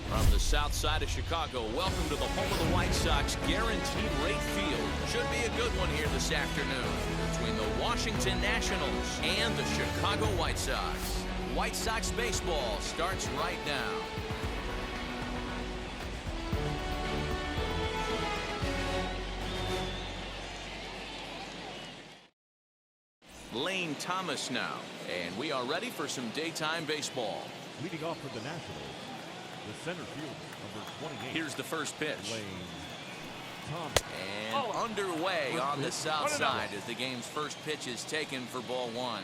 From the south side of Chicago, welcome to the home of the White Sox, Guaranteed Rate Field. Should be a good one here this afternoon between the Washington Nationals and the Chicago White Sox. White Sox baseball starts right now. Lane Thomas now, and we are ready for some daytime baseball. Leading off for the Nationals, the center fielder, number 28. Here's the first pitch. Lane Thomas. And underway on the south side as the game's first pitch is taken for ball one.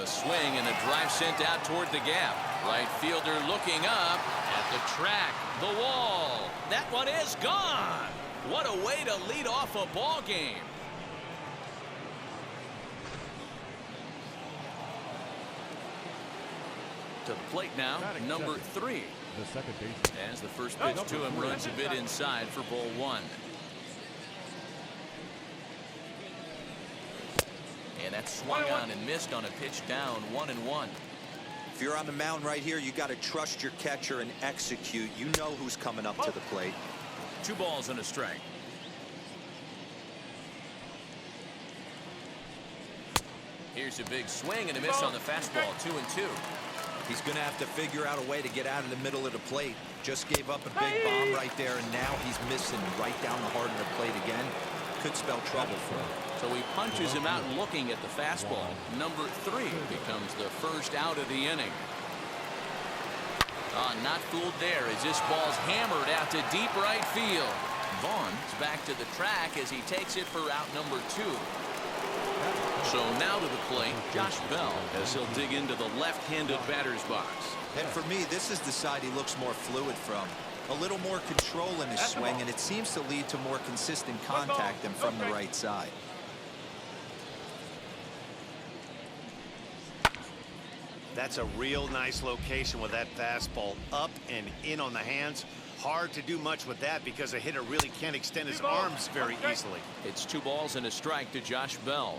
A swing and a drive sent out toward the gap. Right fielder looking up at the track, the wall. That one is gone. What a way to lead off a ball game. To the plate now, number 3. The second baseman. As the first pitch to him runs a bit inside for ball one. And that swung on and missed on a pitch down 1-1. If you're on the mound right here, you got to trust your catcher and execute. You know who's coming up to the plate. 2 balls and a strike. Here's a big swing and a miss on the fastball. 2-2. He's going to have to figure out a way to get out of the middle of the plate. Just gave up a big bomb right there, and now he's missing right down the heart of the plate again. Could spell trouble for him. So he punches him out looking at the fastball. Number 3 becomes the first out of the inning. Not fooled there as this ball's hammered out to deep right field. Vaughn's back to the track as he takes it for out number 2. So now to the plate, Josh Bell, as he'll dig into the left-handed batter's box. And for me, this is the side he looks more fluid from. A little more control in his swing, and it seems to lead to more consistent contact than from the right side. That's a real nice location with that fastball up and in on the hands. Hard to do much with that because a hitter really can't extend his arms very easily. It's 2 balls and a strike to Josh Bell.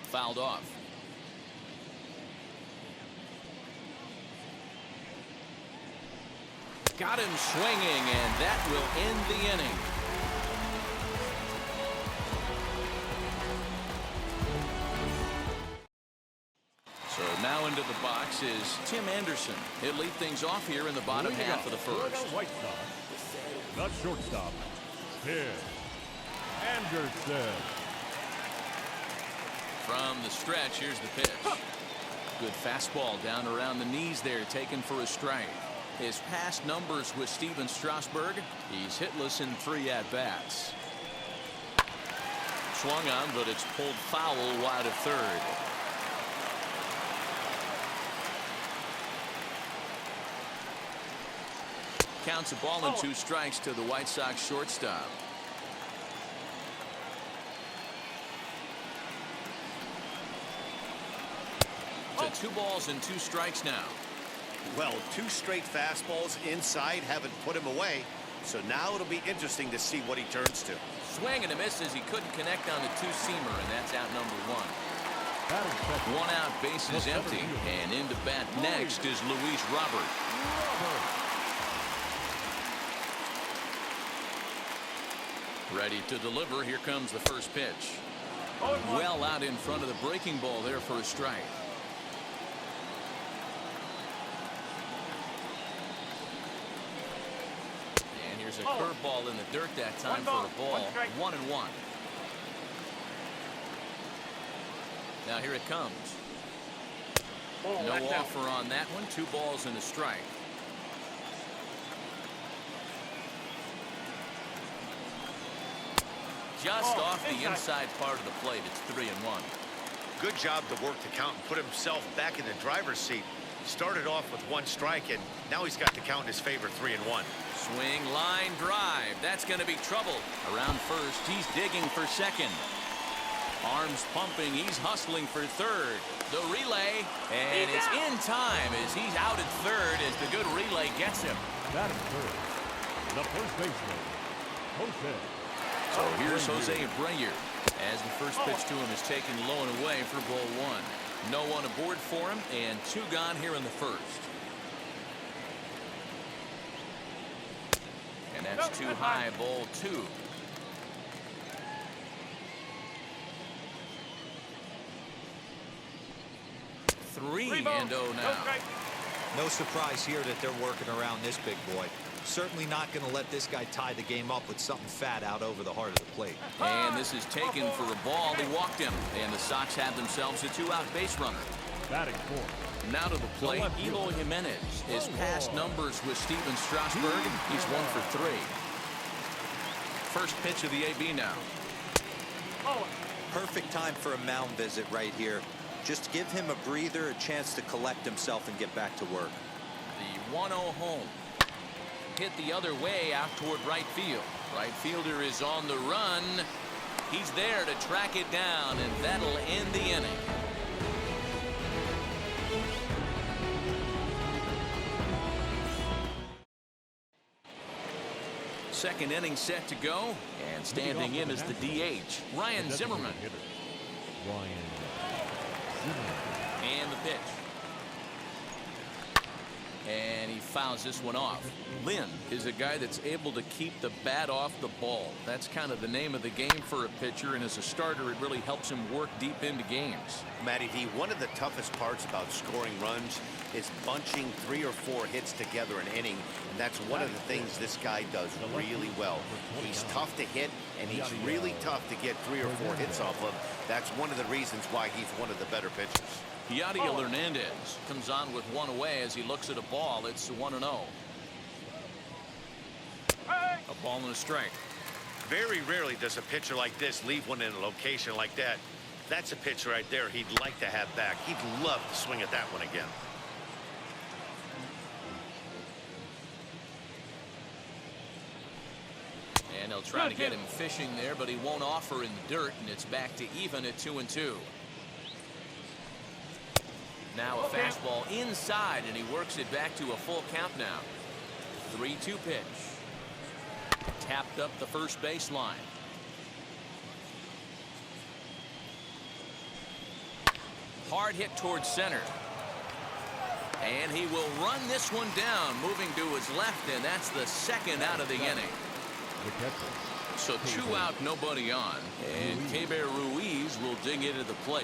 Fouled off. Got him swinging, and that will end the inning. So now into the box is Tim Anderson. He'll lead things off here in the bottom half of the first. White Sox, the shortstop, Tim Anderson. From the stretch, here's the pitch. Good fastball down around the knees there, taken for a strike. His past numbers with Steven Strasburg, he's hitless in 3 at-bats. Swung on, but it's pulled foul wide of third. Counts a ball and 2 strikes to the White Sox shortstop. To 2 balls and 2 strikes now. Well, 2 straight fastballs inside haven't put him away. So now it'll be interesting to see what he turns to. Swing and a miss as he couldn't connect on the 2-seamer, and that's out number 1. 1 out, bases empty, and into bat next is Luis Robert. Ready to deliver. Here comes the first pitch. Well out in front of the breaking ball there for a strike. And here's a curveball in the dirt that time for a ball. 1-1. Now here it comes. No offer on that one. 2 balls and a strike. Just off the inside part of the plate. It's 3-1. Good job to work the count and put himself back in the driver's seat. Started off with 1 strike, and now he's got the count in his favor. 3-1. Swing, line, drive. That's going to be trouble. Around first, he's digging for second. Arms pumping. He's hustling for third. The relay, and it's in time as he's out at third as the good relay gets him. Batting third, the first baseman, Jose. So here's Jose Abreu. As the first pitch to him is taken low and away for ball one. No one aboard for him, and two gone here in the first. And that's too high, ball two. Three and oh now. No surprise here that they're working around this big boy. Certainly not going to let this guy tie the game up with something fat out over the heart of the plate. And this is taken for a ball. They walked him. And the Sox have themselves a two-out base runner. Batting fourth. Now to the plate, Eloy Jimenez. His past numbers with Steven Strasburg, he's 1 for 3. First pitch of the AB now. Perfect time for a mound visit right here. Just give him a breather, a chance to collect himself and get back to work. The 1-0 home. Hit the other way out toward right field. Right fielder is on the run. He's there to track it down, and that'll end the inning. Second inning set to go, and standing in is the DH, Ryan Zimmerman. And the pitch. And he fouls this one off. Lynn is a guy that's able to keep the bat off the ball. That's kind of the name of the game for a pitcher, and as a starter, it really helps him work deep into games. Matty V, one of the toughest parts about scoring runs is bunching 3 or 4 hits together an inning, and that's one of the things this guy does really well. He's tough to hit, and he's really tough to get 3 or 4 hits off of. That's one of the reasons why he's one of the better pitchers. Yadiel Hernandez comes on with one away as he looks at a ball. It's 1-0. A ball and a strike. Very rarely does a pitcher like this leave one in a location like that. That's a pitch right there he'd like to have back. He'd love to swing at that one again. And they'll try to get him fishing there, but he won't offer in the dirt, and it's back to even at 2-2. Now a fastball inside, and he works it back to a full count now. 3-2 pitch. Tapped up the first baseline. Hard hit towards center. And he will run this one down, moving to his left, and that's the second out of the inning. So 2 out, nobody on, and Keibert Ruiz will dig into the plate.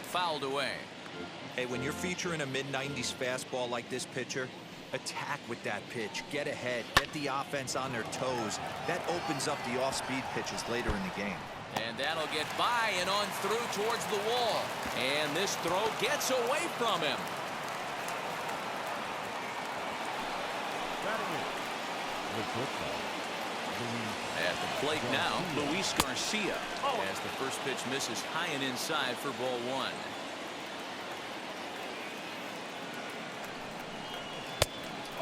Fouled away. Hey, when you're featuring a mid-90s fastball like this pitcher, attack with that pitch. Get ahead. Get the offense on their toes. That opens up the off-speed pitches later in the game. And that'll get by and on through towards the wall. And this throw gets away from him. At the plate now, Luis Garcia. As the first pitch misses high and inside for ball one.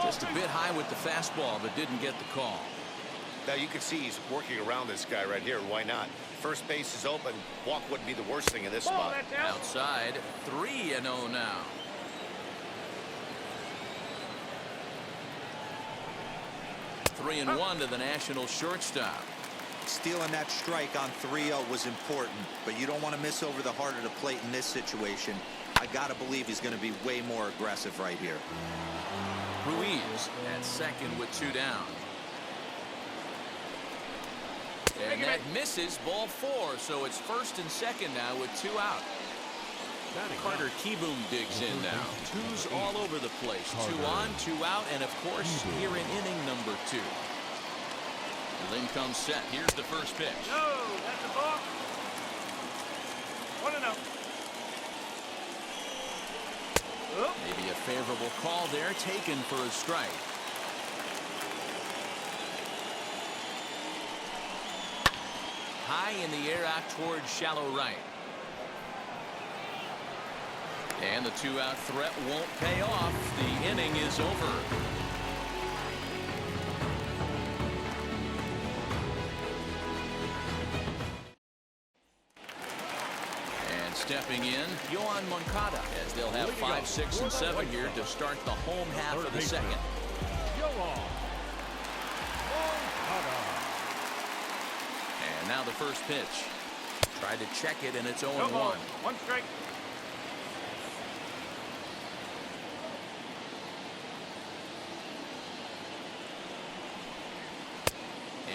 Just a bit high with the fastball, but didn't get the call. Now you can see he's working around this guy right here. Why not? First base is open. Walk wouldn't be the worst thing in this spot. Outside, 3-0 now. Three and 1 to the National shortstop. Stealing that strike on 3-0 was important, but you don't want to miss over the heart of the plate in this situation. I got to believe he's going to be way more aggressive right here. Ruiz at second with 2 down. And that misses, ball 4, so it's first and second now with 2 out. Carter Kieboom digs in now. 2's all over the place. 2 on, 2 out, and of course here in inning number 2. Lynn comes set. Here's the first pitch. No, that's a ball. 1-0. Maybe a favorable call there, taken for a strike. High in the air out towards shallow right. And the 2-out threat won't pay off. The inning is over. And stepping in, Yoan Moncada, as they'll have 5, 6, and 7 here to start the home half of the second. now the first pitch. Tried to check it, and it's 0-1. One strike.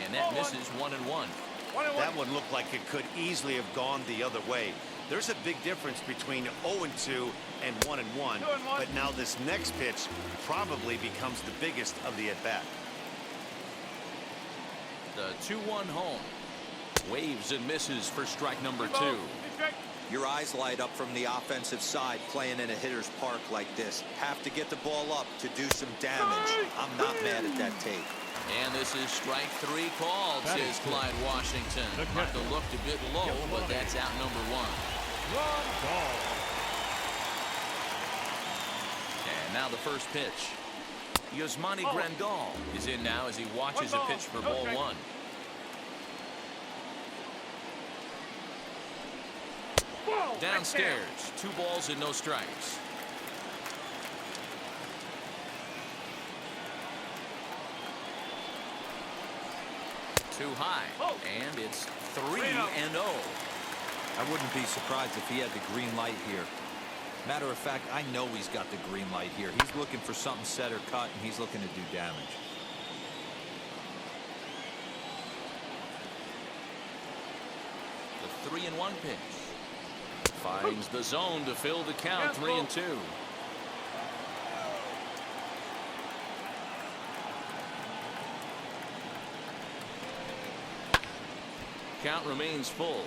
And that misses 1-1. That one looked like it could easily have gone the other way. There's a big difference between 0-2 and 1-1. But now this next pitch probably becomes the biggest of the at-bat. The 2-1 home. Waves and misses for strike number 2. Your eyes light up from the offensive side playing in a hitter's park like this. Have to get the ball up to do some damage. I'm not mad at that take. And this is strike 3 called, says Clyde Washington. Might have looked a bit low, but that's out number 1. And now the first pitch. Yasmani Grandal is in now as he watches a pitch for ball 1. Downstairs, 2 balls and no strikes. Too high, and it's 3-0. I wouldn't be surprised if he had the green light here. Matter of fact, I know he's got the green light here. He's looking for something set or cut, and he's looking to do damage. The 3-1 pitch. Finds the zone to fill the count, 3-2. Count remains full.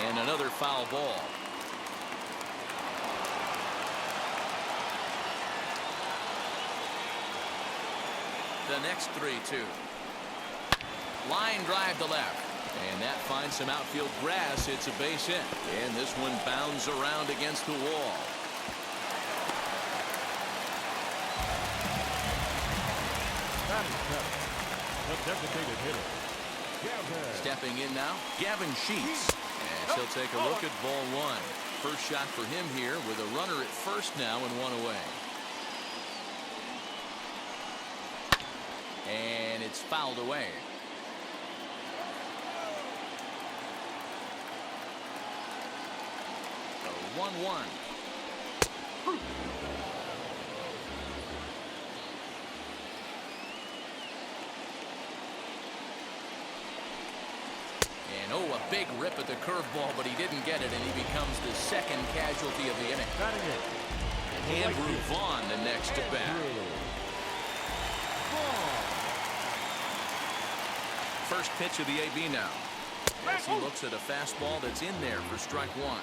And another foul ball. The next 3-2. Line drive to left. And that finds some outfield grass. It's a base hit. And this one bounds around against the wall. That is Kevin, the designated hitter. Gavin. Stepping in now, Gavin Sheets. As he'll take a look at ball 1. First shot for him here with a runner at first now and 1 away. And it's fouled away. The 1-1. And oh, a big rip at the curveball, but he didn't get it, and he becomes the second casualty of the inning. Batting it. Andrew Vaughn, the next to bat. First pitch of the AB now. As he looks at a fastball that's in there for strike 1.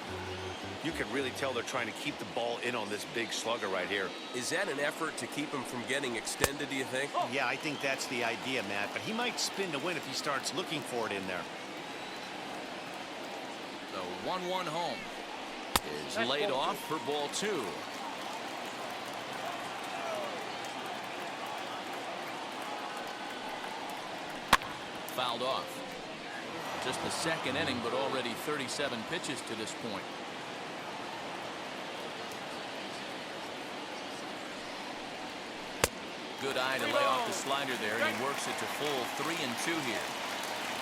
You can really tell they're trying to keep the ball in on this big slugger right here. Is that an effort to keep him from getting extended, do you think? Yeah, I think that's the idea, Matt. But he might spin to win if he starts looking for it in there. The 1-1 home is laid off for ball 2. Fouled off. Just the second inning, but already 37 pitches to this point. Good eye to lay off the slider there, and he works it to full 3-2 here.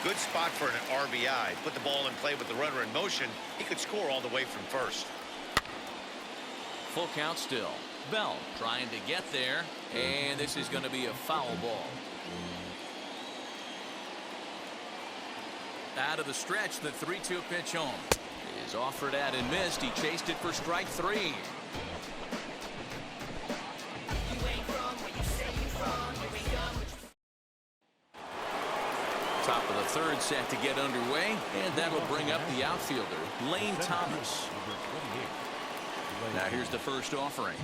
Good spot for an RBI. Put the ball in play with the runner in motion. He could score all the way from first. Full count still. Bell trying to get there, and this is going to be a foul ball. Out of the stretch, the 3-2 pitch home is offered at and missed. He chased it for strike 3. Top of the third set to get underway, and that'll bring up the outfielder, Lane Thomas. Now here's the first offering.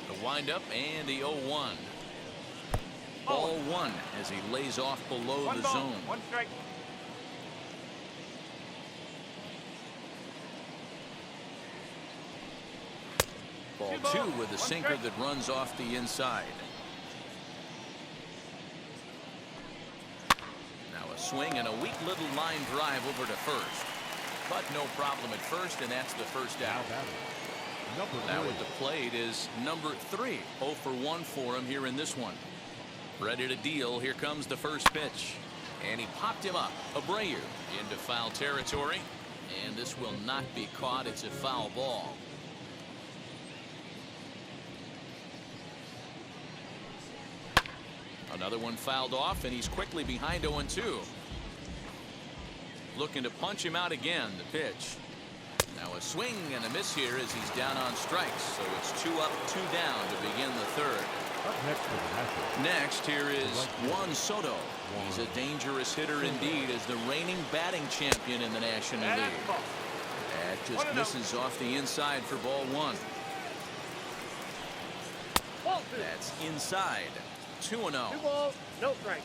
The windup and the 0-1. Ball 1 as he lays off below the zone. 1 strike. Ball 2 with a sinker that runs off the inside. Now a swing and a weak little line drive over to first. But no problem at first, and that's the first out. Now at the plate is number 3. 0 for 1 for him here in this one. Ready to deal. Here comes the first pitch. And he popped him up. Abreu into foul territory. And this will not be caught. It's a foul ball. Another one fouled off, and he's quickly behind 0-2. Looking to punch him out again. The pitch. Now a swing and a miss here as he's down on strikes. So it's 2 up, 2 down to begin the third. Next, here is Juan Soto. He's a dangerous hitter indeed as the reigning batting champion in the National League. That just misses off the inside for ball 1. That's inside. 2-0. 2 balls, no strikes.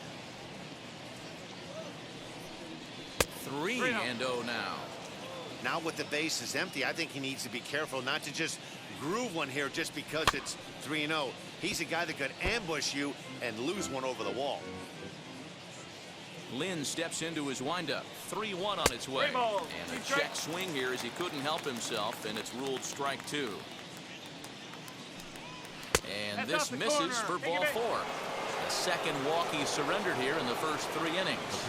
3-0 now. Now with the bases empty, I think he needs to be careful not to just groove one here just because it's 3-0. He's a guy that could ambush you and lose one over the wall. Lynn steps into his windup. 3-1 on its way. And a check swing here as he couldn't help himself, and it's ruled strike 2. And this misses for ball 4. The second walk he surrendered here in the first 3 innings.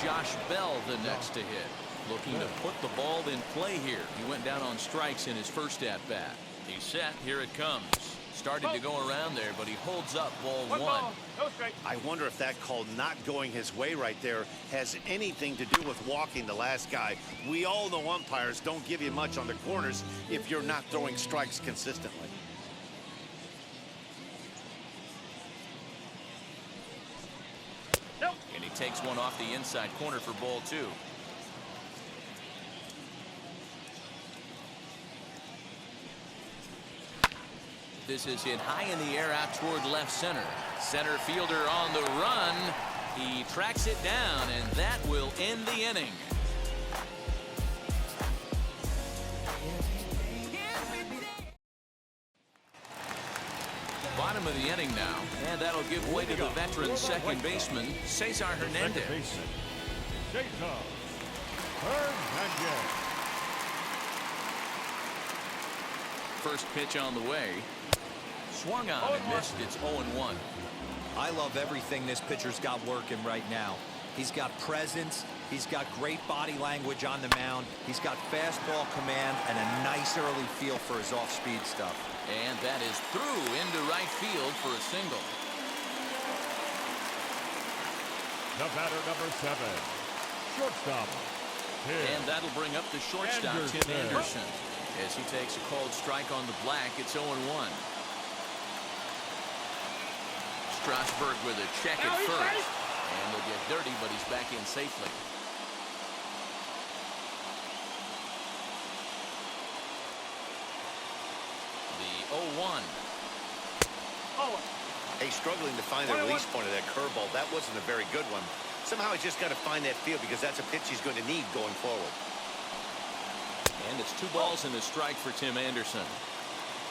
Josh Bell the next to hit. Looking to put the ball in play here. He went down on strikes in his first at-bat. He's set. Here it comes. Started to go around there, but he holds up ball 1. No strike. I wonder if that call not going his way right there has anything to do with walking the last guy. We all know umpires don't give you much on the corners if you're not throwing strikes consistently. Nope. And he takes one off the inside corner for ball 2. This is hit high in the air out toward left center. Center fielder on the run. He tracks it down, and that will end the inning. Bottom of the inning now, and that'll give way to the veteran second baseman, Cesar Hernandez. Cesar Hernandez. First pitch on the way. Swung on and missed. It's 0-1. I love everything this pitcher's got working right now. He's got presence. He's got great body language on the mound. He's got fastball command and a nice early feel for his off-speed stuff. And that is through into right field for a single. The batter, number 7, shortstop. And that'll bring up the shortstop, Tim Anderson. As he takes a called strike on the black, it's 0-1. Strasburg with a check at first. And they'll get dirty, but he's back in safely. The 0-1. Hey, struggling to find the release point of that curveball. That wasn't a very good one. Somehow he's just got to find that feel because that's a pitch he's going to need going forward. And it's 2 balls and a strike for Tim Anderson.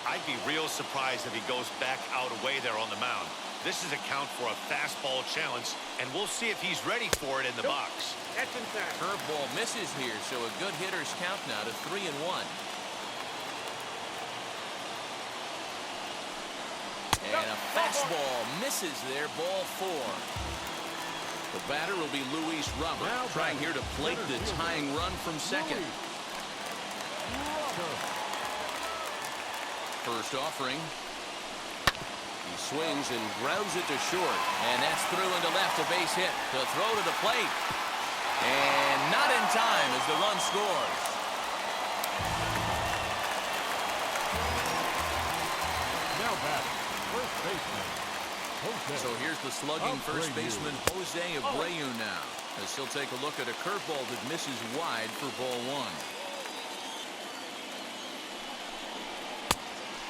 I'd be real surprised if he goes back out away there on the mound. This is a count for a fastball challenge, and we'll see if he's ready for it in the box. That's inside. Curveball misses here, so a good hitter's count now to 3-1. And a fastball misses there, ball 4. The batter will be Luis Robert, trying here to plate the tying run from second. First offering. He swings and grounds it to short. And that's through into left, a base hit. To throw to the plate. And not in time as the run scores. Now batting, first baseman, Jose. So here's the slugging first baseman, Jose Abreu now. As he'll take a look at a curveball that misses wide for ball 1.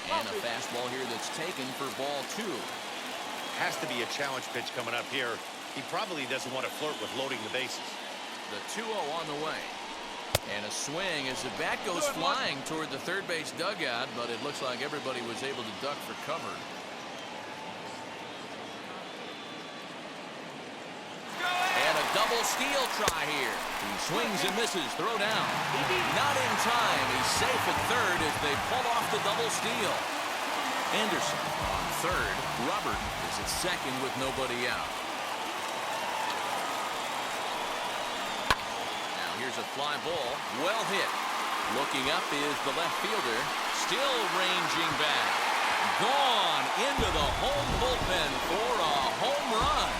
And a fastball here that's taken for ball 2. Has to be a challenge pitch coming up here. He probably doesn't want to flirt with loading the bases. The 2-0 on the way. And a swing as the bat goes flying toward the third base dugout, but it looks like everybody was able to duck for cover. double steal try here. He swings and misses. Throw down. Not in time. He's safe at third as they pull off the double steal. Anderson on third. Robert is at second with nobody out. Now here's a fly ball. Well hit. Looking up is the left fielder. Still ranging back. Gone into the home bullpen for a home run.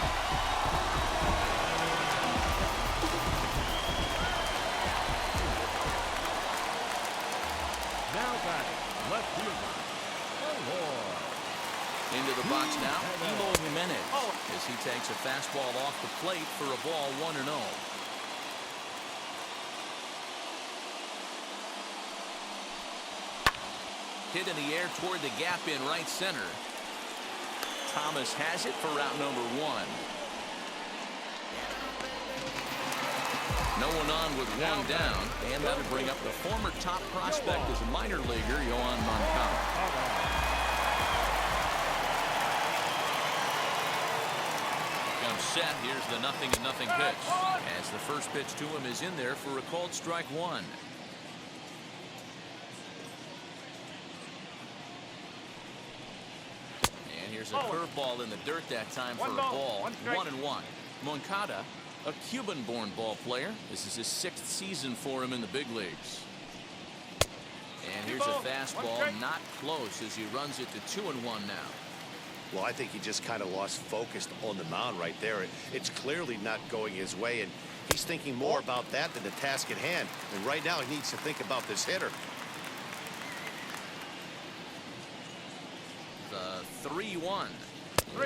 Now batting, left fielder, Malloy. Into the box now, Eloy Jimenez, as he takes a fastball off the plate for a ball 1-0. Hit in the air toward the gap in right center. Thomas has it for route number 1. No one on with one down, and that'll bring up the former top prospect as a minor leaguer, Yoan Moncada. Comes set. Here's the 0-0 pitch, as the first pitch to him is in there for a called strike 1. Here's a curveball in the dirt that time for a ball. 1-1. Moncada, a Cuban-born ball player. This is his 6th season for him in the big leagues. And here's a fastball, not close, as he runs it to 2-1 now. Well, I think he just kind of lost focus on the mound right there. It's clearly not going his way, and he's thinking more about that than the task at hand. And right now he needs to think about this hitter. 3-1.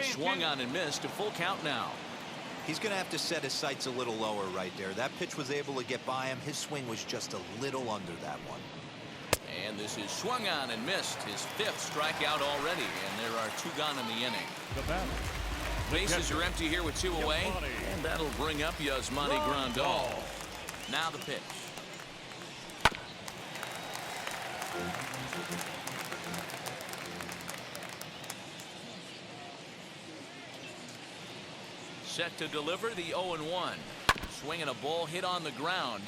Swung on and missed. A full count now. He's going to have to set his sights a little lower right there. That pitch was able to get by him. His swing was just a little under that one. And this is swung on and missed. His 5th strikeout already, and there are 2 gone in the inning. The batter, Bases are empty here with 2 away, and that'll bring up Yasmani Grandal. Now the pitch. Set to deliver the 0-1. Swinging a ball hit on the ground.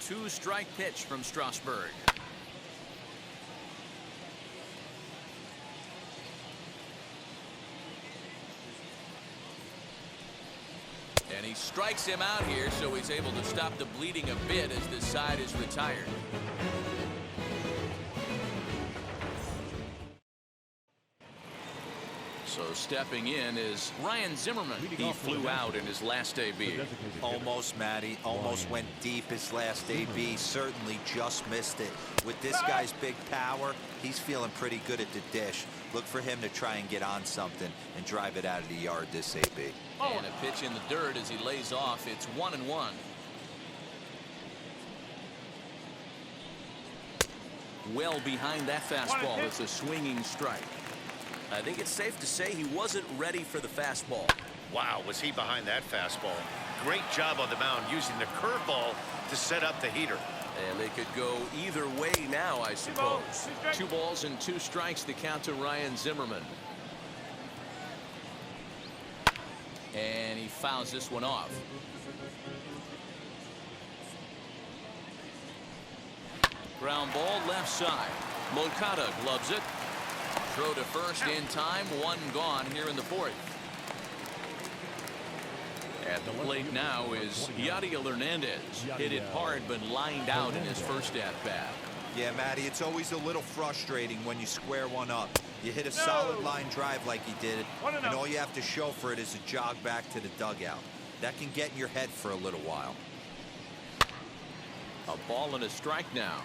Two-strike pitch from Strasburg. And he strikes him out here, so he's able to stop the bleeding a bit as this side is retired. So stepping in is Ryan Zimmerman. He flew out in his last AB. Almost, Matty. Almost went deep his last AB. Certainly just missed it. With this guy's big power, he's feeling pretty good at the dish. Look for him to try and get on something and drive it out of the yard this AB. And a pitch in the dirt as he lays off. It's 1-1. Well behind that fastball. It's a swinging strike. I think it's safe to say he wasn't ready for the fastball. Wow, was he behind that fastball. Great job on the mound using the curveball to set up the heater. And they could go either way now, I suppose. 2 balls and 2 strikes to count to Ryan Zimmerman. And he fouls this one off. Ground ball left side. Moncada gloves it. Throw to first in time. 1 gone here in the 4th. At the plate now is Yadiel Hernandez. Hit it hard but lined out in his first at-bat. Yeah, Matty, it's always a little frustrating when you square one up. You hit a solid line drive like he did, and all you have to show for it is a jog back to the dugout. That can get in your head for a little while. A ball and a strike now.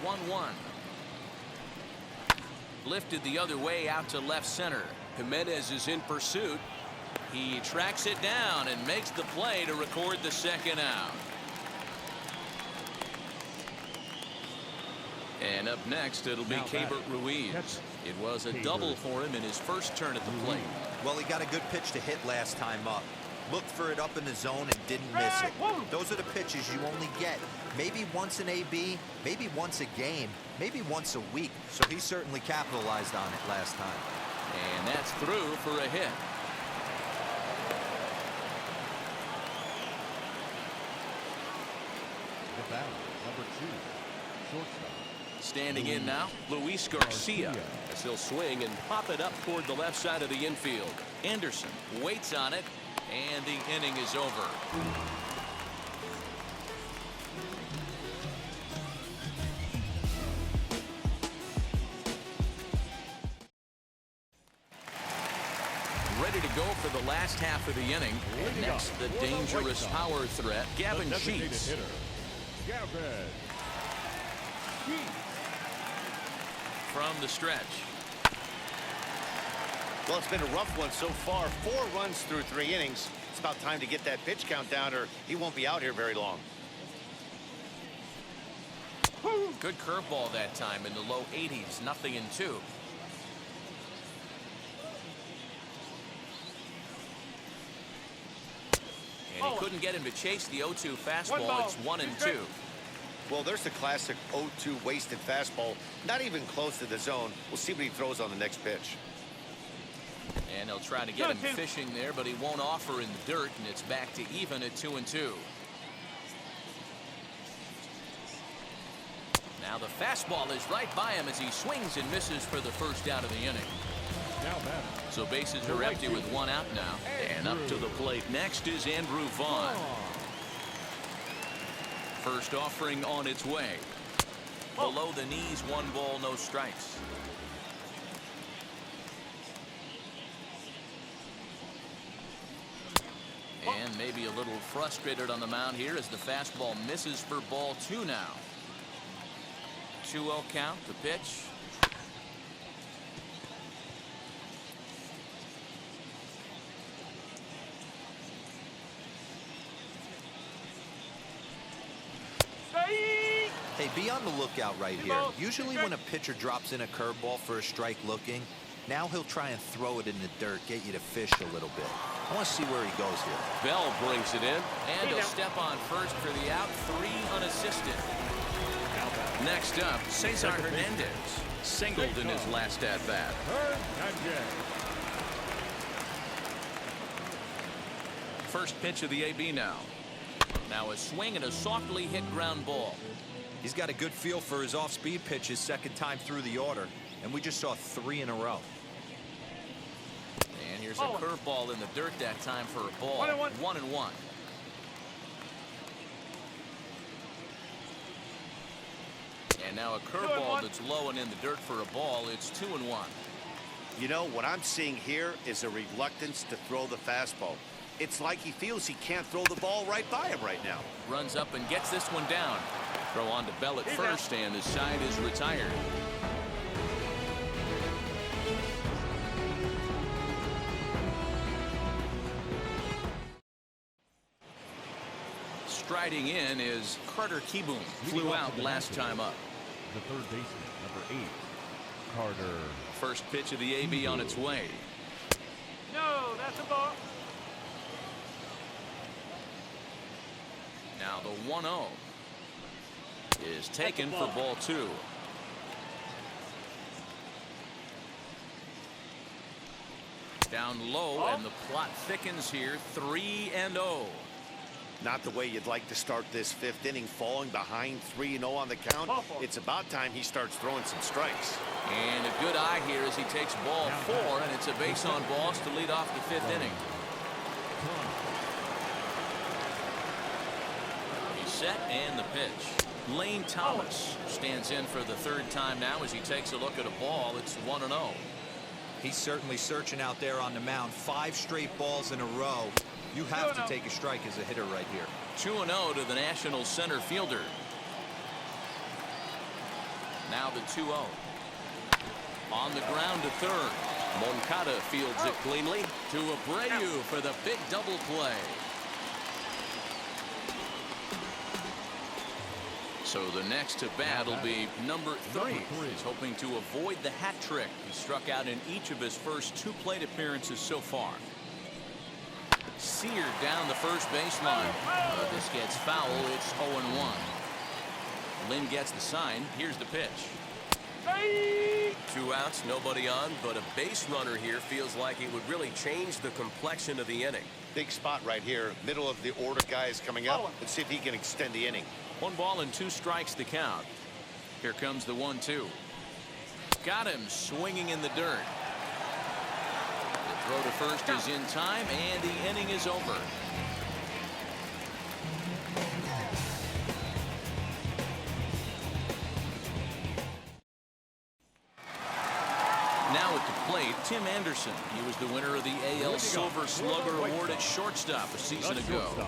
1-1. Lifted the other way out to left center. Jimenez is in pursuit. He tracks it down and makes the play to record the 2nd out. And up next, it'll be Keibert Ruiz. It was a double for him in his first turn at the plate. Well, he got a good pitch to hit last time up. Looked for it up in the zone and didn't miss it. Those are the pitches you only get maybe once in AB, maybe once a game, maybe once a week. So he certainly capitalized on it last time. And that's through for a hit. The batter, number 2, shortstop. Standing in now, Luis Garcia, as he'll swing and pop it up toward the left side of the infield. Anderson waits on it, and the inning is over. Ready to go for the last half of the inning. And next, the dangerous power threat, Gavin Sheets. Gavin Sheets. From the stretch. Well, it's been a rough one so far. 4 runs through 3 innings. It's about time to get that pitch count down or he won't be out here very long. Good curveball that time in the low 80s, 0-2. And he couldn't get him to chase the 0-2 fastball. It's 1-2. Well, there's the classic 0-2 wasted fastball. Not even close to the zone. We'll see what he throws on the next pitch. And they'll try to get him fishing there, but he won't offer in the dirt, and it's back to even at 2-2. Now the fastball is right by him as he swings and misses for the first out of the inning. Now batter. So bases are empty with 1 out now. And up to the plate next is Andrew Vaughn. First offering on its way. Below the knees, 1 ball, no strikes. And maybe a little frustrated on the mound here as the fastball misses for ball 2 now. 2-0 count, the pitch. Hey, be on the lookout right here. Usually when a pitcher drops in a curveball for a strike looking, now he'll try and throw it in the dirt, get you to fish a little bit. I want to see where he goes here. Bell brings it in, and he'll step on first for the out, 3 unassisted. Next up, Cesar Hernandez, singled in his last at-bat. First pitch of the AB now. Now a swing and a softly hit ground ball. He's got a good feel for his off-speed pitches second time through the order, and we just saw 3 in a row. And here's a curveball in the dirt that time for a ball. 1-1. And now a curveball that's low and in the dirt for a ball. It's 2-1. You know, what I'm seeing here is a reluctance to throw the fastball. It's like he feels he can't throw the ball right by him right now. Runs up and gets this one down. Throw on to Bell at first, and the side is retired. Striding in is Carter Kieboom. Flew out last time up. The third baseman, number 8, Carter. First pitch of the AB on its way. No, that's a ball. Now the 1-0 is taken for ball 2. Down low, and the plot thickens here. 3-0. Not the way you'd like to start this 5th inning, falling behind 3-0 on the count. It's about time he starts throwing some strikes. And a good eye here as he takes ball 4, and it's a base on balls to lead off the 5th inning. He's set, and the pitch. Lane Thomas stands in for the 3rd time now as he takes a look at a ball. It's 1-0. He's certainly searching out there on the mound. 5 straight balls in a row. You have to take a strike as a hitter right here. 2-0 to the National center fielder. Now the 2-0. On the ground to third. Moncada fields it cleanly to Abreu for the big double play. So the next to bat will be number 3. He's hoping to avoid the hat trick. He struck out in each of his first 2 plate appearances so far. seared down the first baseline. But this gets foul. It's 0-1. Lynn gets the sign. Here's the pitch. 2 outs, nobody on, but a base runner here feels like it would really change the complexion of the inning. Big spot right here. Middle of the order guy is coming up. Let's see if he can extend the inning. 1 ball and 2 strikes the count. Here comes the 1-2. Got him swinging in the dirt. The throw to first is in time, and the inning is over. Now at the plate, Tim Anderson. He was the winner of the AL Silver Slugger Award at shortstop a season ago.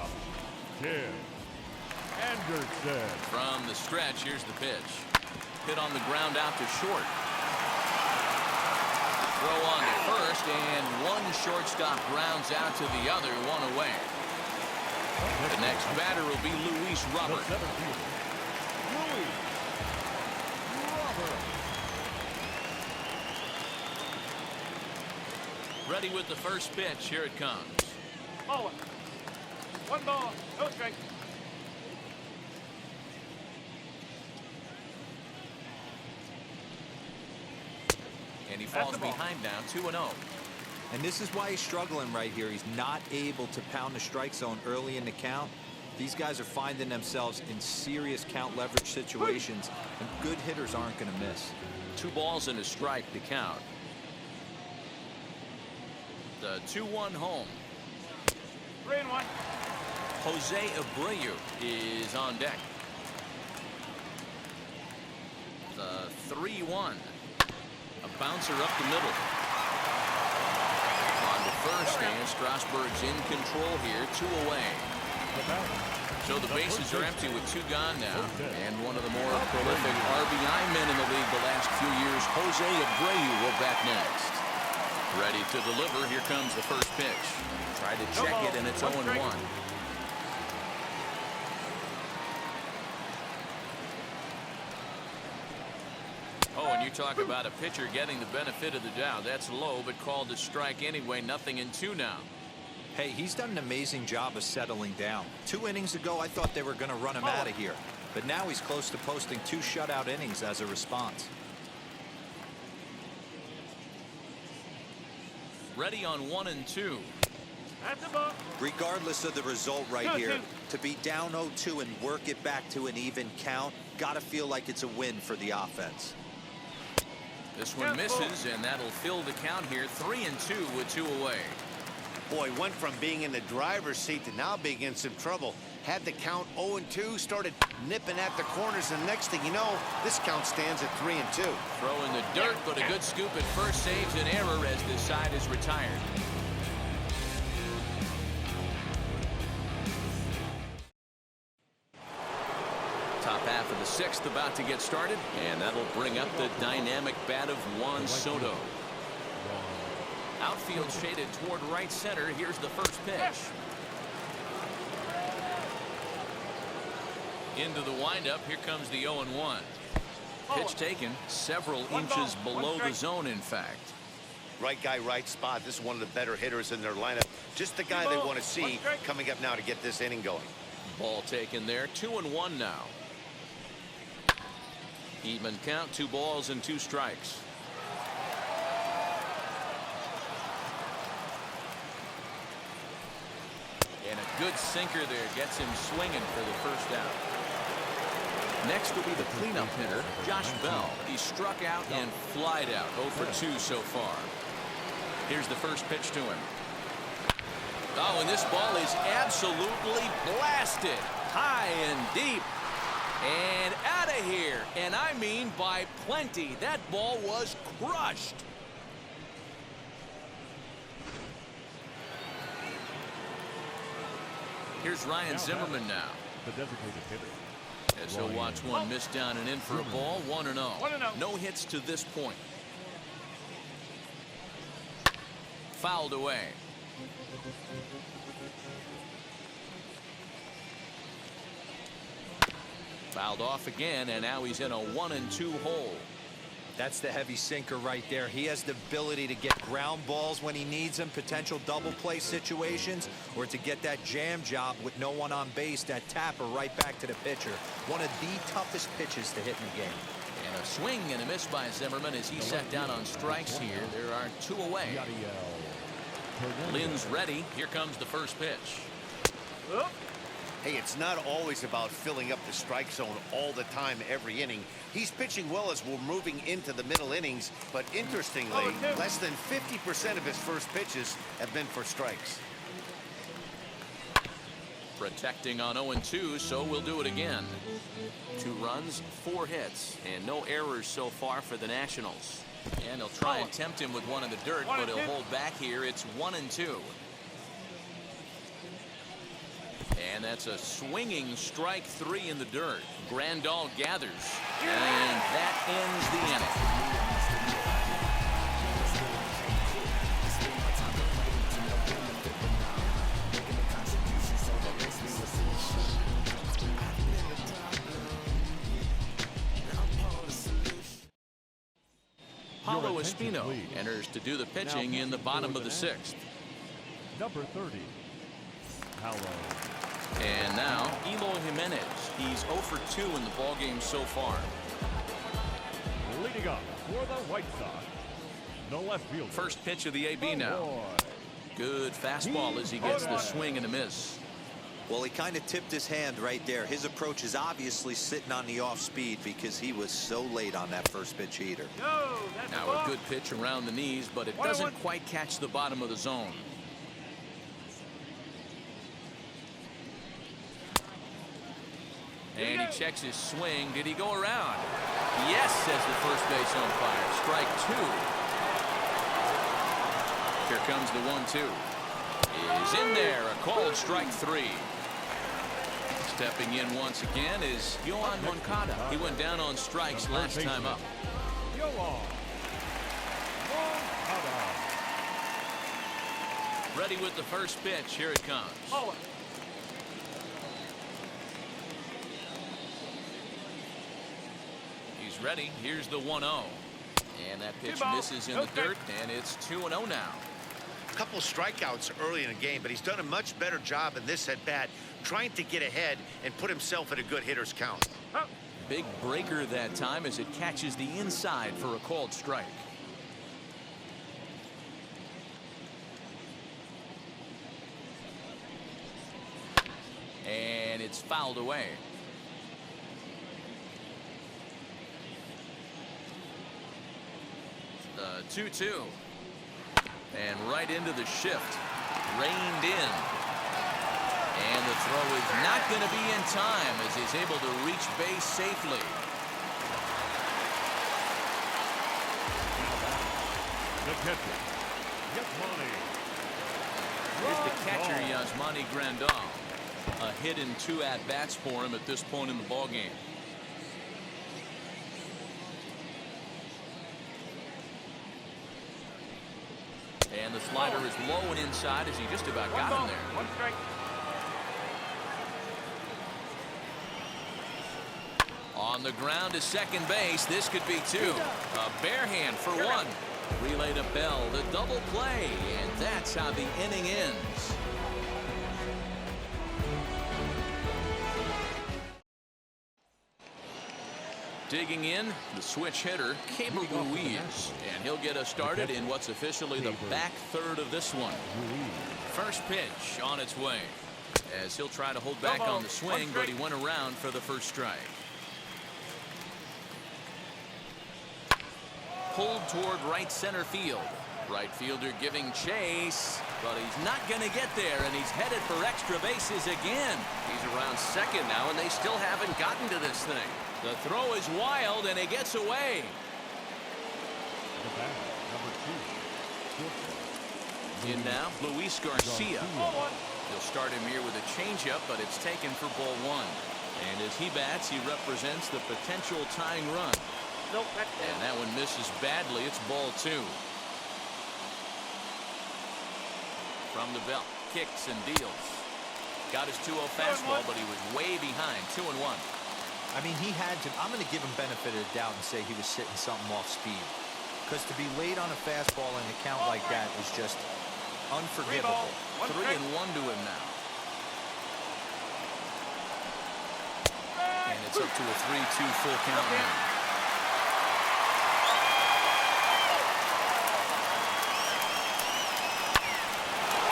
Tim Anderson. From the stretch, here's the pitch. Hit on the ground out to short. Throw on to first, and one shortstop grounds out to the other, 1 away. The next batter will be Luis Robert. Luis Robert. Ready with the first pitch. Here it comes. 1 ball, no strike. And he falls behind now, 2-0. And this is why he's struggling right here. He's not able to pound the strike zone early in the count. These guys are finding themselves in serious count leverage situations, and good hitters aren't going to miss. 2 balls and a strike to count. The 2-1 home. 3-1. Jose Abreu is on deck. The 3-1. A bouncer up the middle. On to first, and Strasburg's in control here, 2 away. So the bases are empty with 2 gone now. And one of the more prolific RBI men in the league the last few years, Jose Abreu, will bat next. Ready to deliver. Here comes the first pitch. Try to check it, and it's 0-1. Oh, and you talk about a pitcher getting the benefit of the doubt. That's low, but called a strike anyway. 0-2 now. Hey, he's done an amazing job of settling down. 2 innings ago, I thought they were going to run him out of here. But now he's close to posting 2 shutout innings as a response. Ready on 1-2. That's a ball. Regardless of the result right here, to be down 0-2 and work it back to an even count, gotta feel like it's a win for the offense. This one misses, and that'll fill the count here. 3-2 with 2 away. Boy, went from being in the driver's seat to now being in some trouble. Had the count 0-2, started nipping at the corners, and next thing you know, this count stands at 3-2. Throw in the dirt, but a good scoop at first saves an error as this side is retired. Top half of the 6th about to get started, and that'll bring up the dynamic bat of Juan Soto. Outfield shaded toward right center. Here's the first pitch. Into the windup. Here comes the 0-1. Pitch taken several inches below the zone, in fact. Right guy, right spot. This is one of the better hitters in their lineup. Just the guy they want to see coming up now to get this inning going. Ball taken there. 2-1 now. Even count. 2 balls and 2 strikes. And a good sinker there gets him swinging for the first out. Next will be the cleanup hitter, Josh Bell. He struck out and flied out. 0 for 2 so far. Here's the first pitch to him. Oh, and this ball is absolutely blasted. High and deep. And out of here. And I mean by plenty. That ball was crushed. Here's Ryan Zimmerman now. The designated hitter. As he'll watch one miss down and in for a ball. 1-0. 1-0. No hits to this point. Fouled away. Fouled off again, and now he's in a 1-2 hole. That's the heavy sinker right there. He has the ability to get ground balls when he needs them, potential double play situations, or to get that jam job with no one on base, that tapper right back to the pitcher. One of the toughest pitches to hit in the game. And a swing and a miss by Zimmerman as he sat down on strikes here. There are 2 away. Lynn's ready. Here comes the first pitch. Oop. Hey, it's not always about filling up the strike zone all the time, every inning. He's pitching well as we're moving into the middle innings, but interestingly, less than 50% of his first pitches have been for strikes. Protecting on 0-2, so we'll do it again. 2 runs, 4 hits, and no errors so far for the Nationals. And they'll try and tempt him with one in the dirt, but he'll hold back here. It's 1-2. And that's a swinging strike 3 in the dirt. Grandal gathers, and that ends the inning. Paulo Espino enters to do the pitching in the bottom of the 6th. Number 30, Paulo. And now Eloy Jimenez. He's 0 for 2 in the ballgame so far. Leading up for the White Sox, the left fielder. First pitch of the AB now. Boy. Good fastball as he gets the swing and a miss. Well, he kind of tipped his hand right there. His approach is obviously sitting on the off speed because he was so late on that first pitch heater. No, that's Now a good pitch around the knees, but it doesn't quite catch the bottom of the zone. And he checks his swing. Did he go around? Yes, says the first base umpire. Strike 2. Here comes the 1-2. Is in there. A called strike 3. Stepping in once again is Yoan Moncada. He went down on strikes last time up. Yoan Moncada. Ready with the first pitch. Here it comes. Oh. He's ready. Here's the 1-0. And that pitch misses in the dirt, and it's 2-0 now. A couple strikeouts early in the game, but he's done a much better job in this at bat, trying to get ahead and put himself at a good hitter's count. Big breaker that time as it catches the inside for a called strike. And it's fouled away. The 2-2. And right into the shift. Reined in. And the throw is not going to be in time as he's able to reach base safely. The catcher, Yasmani. Here's the catcher, Yasmani Grandal. A hit in 2 at-bats for him at this point in the ballgame. And the slider is low and inside as he just about got him there. 1 strike. On the ground to second base. This could be 2. A bare hand for 1. Relay to Bell. The double play. And that's how the inning ends. Digging in, the switch hitter, Keibert Ruiz. And he'll get us started in what's officially the back third of this one. First pitch on its way. As he'll try to hold back on the swing, but he went around for the first strike. Pulled toward right center field. Right fielder giving chase, but he's not going to get there, and he's headed for extra bases again. He's around second now, and they still haven't gotten to this thing. The throw is wild, and he gets away. The batter, number 2. In now, Luis Garcia. He'll start him here with a changeup, but it's taken for ball 1. And as he bats, he represents the potential tying run. Nope, that's And that one misses badly. It's ball 2. From the belt, kicks and deals. Got his 2-0 fastball, but he was way behind. 2-1. I mean, he had to. I'm going to give him benefit of the doubt and say he was sitting something off speed. Because to be late on a fastball in a count like that is just unforgivable. 3-1 to him now. And it's up to a 3-2 full count now.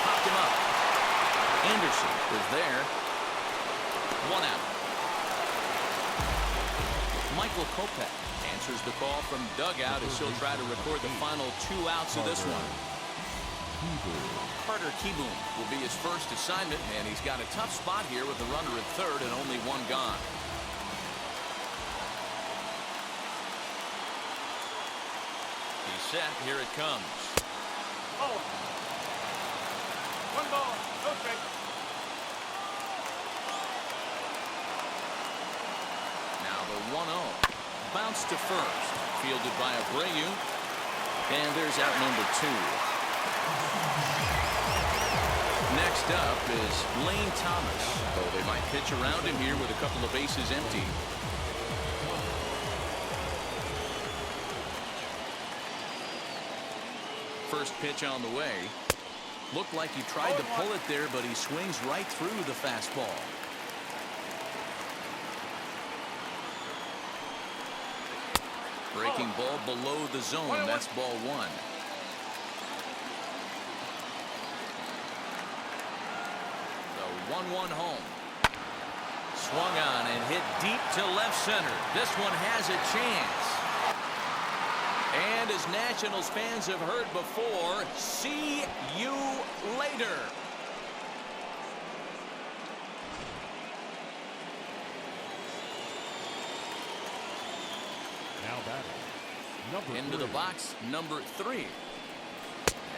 Popped him up. Anderson is there. 1 out. Michael Kopech answers the call from dugout as he'll try to record the final 2 outs of this one. Carter Kieboom will be his first assignment, and he's got a tough spot here with the runner at third and only 1 gone. He's set. Here it comes. Oh. 1 ball. No strike. Now the 1-0. Bounce to first. Fielded by Abreu. And there's out number 2. Next up is Lane Thomas. Oh, they might pitch around him here with a couple of bases empty. First pitch on the way. Looked like he tried to pull it there, but he swings right through the fastball. Breaking ball below the zone. That's ball 1. The 1-1 home. Swung on and hit deep to left center. This one has a chance. And as Nationals fans have heard before, see you later. Now batting. Number Into the box, number 3.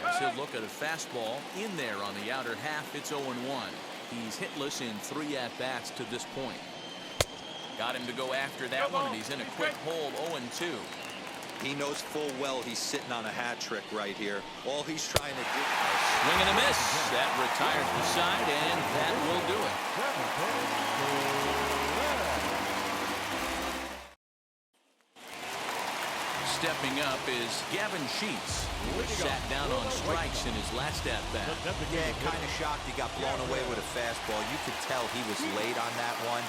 As he'll look at a fastball in there on the outer half, it's 0-1. He's hitless in 3 at-bats to this point. Got him to go after that one, and he's in a quick hold, 0-2. He knows full well he's sitting on a hat trick right here. All he's trying to do. Swing and a miss. That retires the side, and that will do it. Stepping up is Gavin Sheets, who sat down on strikes in his last at-bat. Yeah, kind of shocked he got blown away with a fastball. You could tell he was late on that one.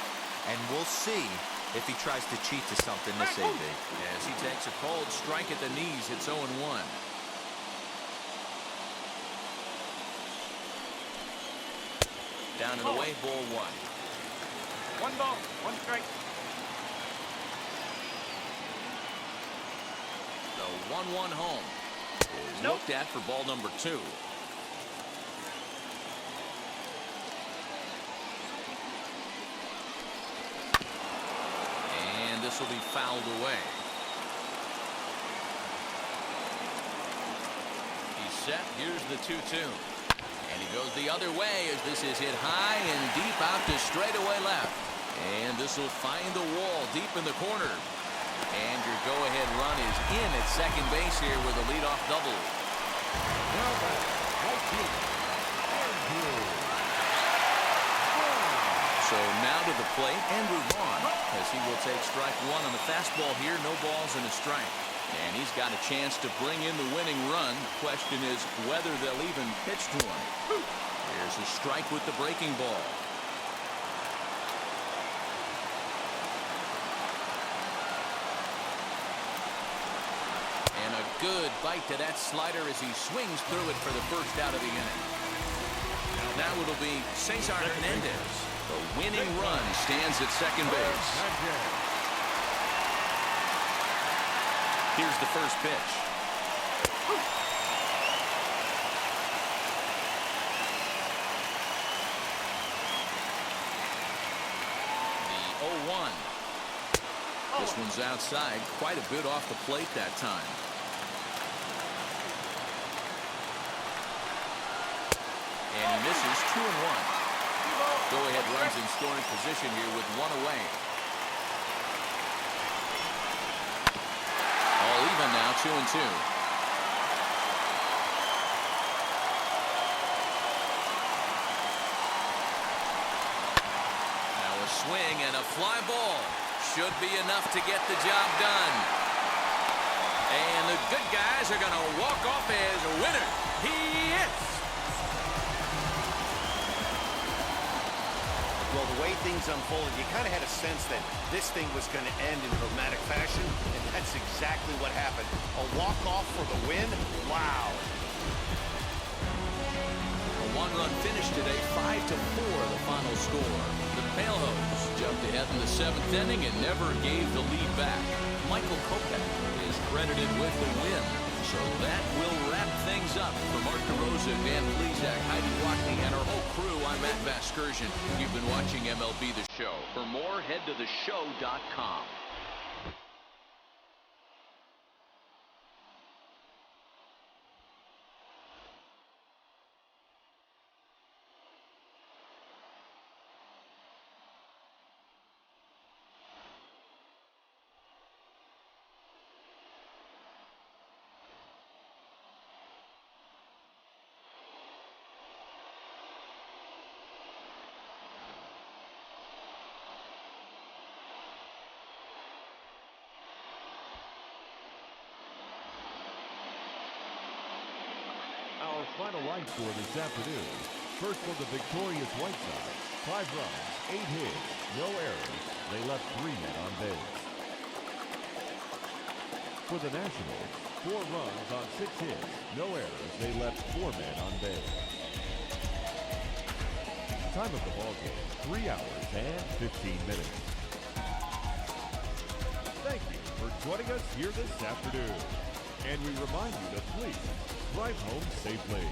And we'll see if he tries to cheat to something this AB. As he takes a cold strike at the knees, it's 0-1. Down and away, ball 1. 1 ball. 1 strike. The 1-1 home is looked at for ball number 2. And this will be fouled away. He's set. Here's the 2-2. And he goes the other way as this is hit high and deep out to straightaway left. And this will find the wall deep in the corner. And your go-ahead run is in at second base here with a leadoff double. So now to the plate, Andrew Vaughn, as he will take strike 1 on the fastball here. No balls and a strike. And he's got a chance to bring in the winning run. The question is whether they'll even pitch to him. Here's a strike with the breaking ball. Good bite to that slider as he swings through it for the first out of the inning. Now it'll be Cesar Hernandez. The winning run stands at second base. Here's the first pitch. The 0-1. This one's outside, quite a bit off the plate that time. And he misses 2-1. Go-ahead runs in scoring position here with 1 away. All even now, 2-2. Now a swing and a fly ball. Should be enough to get the job done. And the good guys are going to walk off as a winner. He is. Well, the way things unfolded, you kind of had a sense that this thing was going to end in dramatic fashion, and that's exactly what happened. A walk-off for the win? Wow. A one-run finish today, 5-4 the final score. The Pailhose jumped ahead in the 7th inning and never gave the lead back. Michael Kopech is credited with the win. So that will wrap things up. For Mark DeRosa, Dan Plesac, Heidi Watney, and our whole crew, I'm Matt Vasgersian. You've been watching MLB The Show. For more, head to theshow.com. Our final line score this afternoon. First for the victorious White Sox. 5 runs, 8 hits, no errors. They left 3 men on base. For the Nationals, 4 runs on 6 hits, no errors. They left 4 men on base. Time of the ball game, 3 hours and 15 minutes. Thank you for joining us here this afternoon. And we remind you to please drive home safely.